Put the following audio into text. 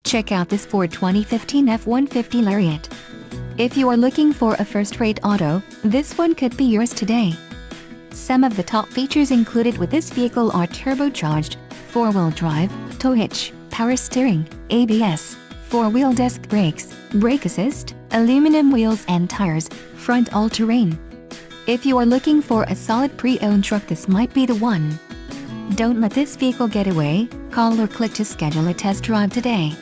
Check out this Ford 2015 F-150 Lariat. If you are looking for a first-rate auto, this one could be yours today. Some of the top features included with this vehicle are turbocharged, 4-wheel drive, tow hitch, power steering, ABS, 4-wheel disc brakes, brake assist, aluminum wheels and tires, front all-terrain. If you are looking for a solid pre-owned truck, this might be the one. Don't let this vehicle get away. Call or click to schedule a test drive today.